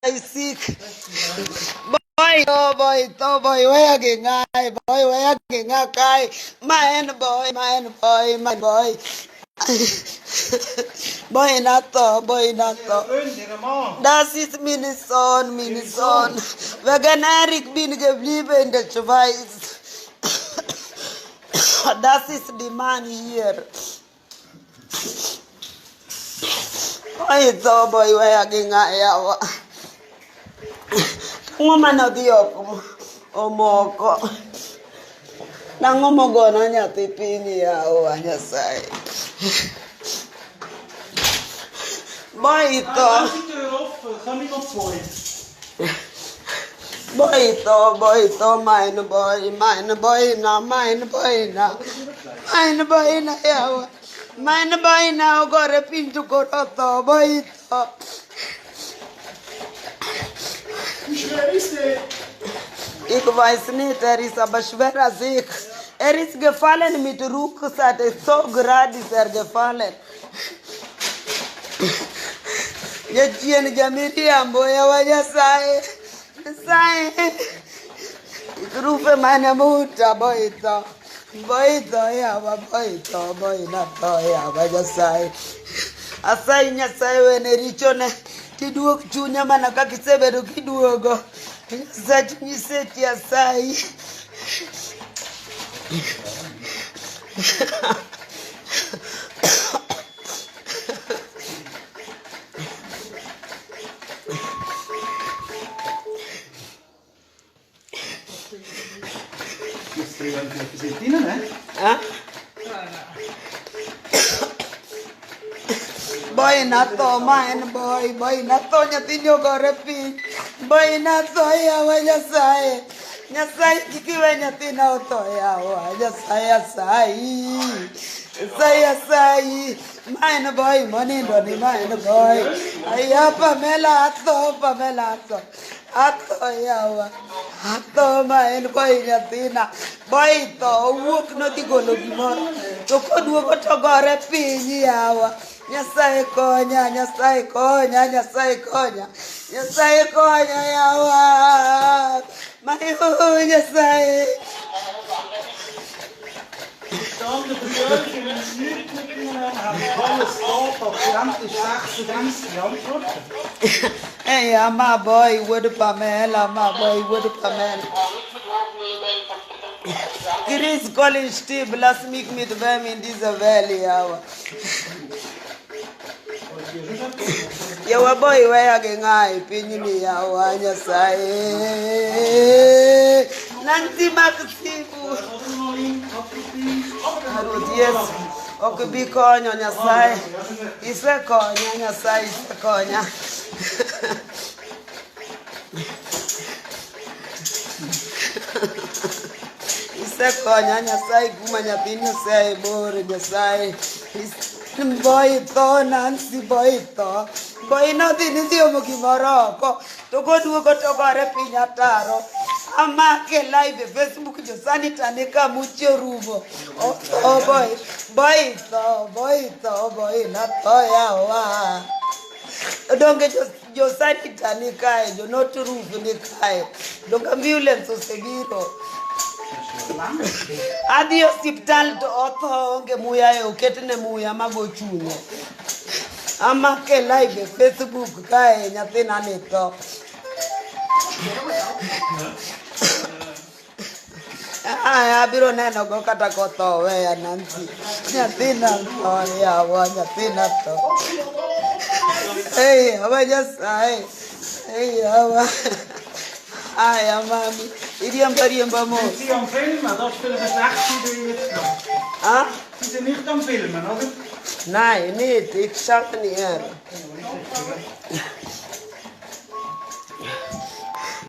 sick. Boy, oh boy, oh boy, where again, guy, boy, where again, guy, man, boy, man, boy. Boy, notho. Das ist meine Sohn. Wegen Erik bin geblieben in der Schweiz. Das ist die Mann hier. Boy, where again, guy, Ngoma na dioko omoko na ngomo gona nyathi piny yawo Nyasaye boy to mine boy na yawo mine boy na gore pintu koroto boy to. Ich weiß nicht, ist aber schwerer Sieg. Ist gefallen mit Rucksack, so gerade ist gefallen. Jetzt gehen Miriam, boya Nyasaye. Ich rufe meine Mutter, Boyna, Nyasaye. Asai Nyasaye wene richone. Kiduok chunya mana kakisebedo kiduogo zati nyiseti asai Boyna to mine boyna to nyatinyo gore piny boyna to yawa Nyasaye kikiwe nyathina oto yawa Nyasaye mine boy monindo ni mine boy aya Pamela ato yawa ato mine boy nyathina boy to wuok nodhi golo gimoro to koduogo to gore piny yawa Nyasaye konya yawa Mayo Nyasaye Hey, my boy with Pamela. Chris Collins Steve, lass mich mit wem in dieser Valley, aber. Yawa boy where again pinyi yawa Nyasaye nanti maksibu yes okubi konyo Nyasaye isekonya Nyasaye isekonya isekonya Nyasaye kuma nyathini Nyasaye bore Nyasaye boy to Nancy boy no dini dio gimoroko to koduogo to gore piny ataro amake live Facebook jo sanitane ka muche rubo boy na to yawa donge jo sanitane kae jo not roof ni kae donge ambulance osebiro adhi hospital to otho onge muya oketne muya mago chunye amake live Facebook kae nyathina ni to abiro neno go kata kotho weya Nancy nyathina to yawa nyathina to hey awa Nyasaye hey awa aya mami riemba mo Sie am Filmen, das spielen wir schlecht jetzt noch. Sie sind nicht am Filmen, oder? Nein, nicht, ich schaffe nicht.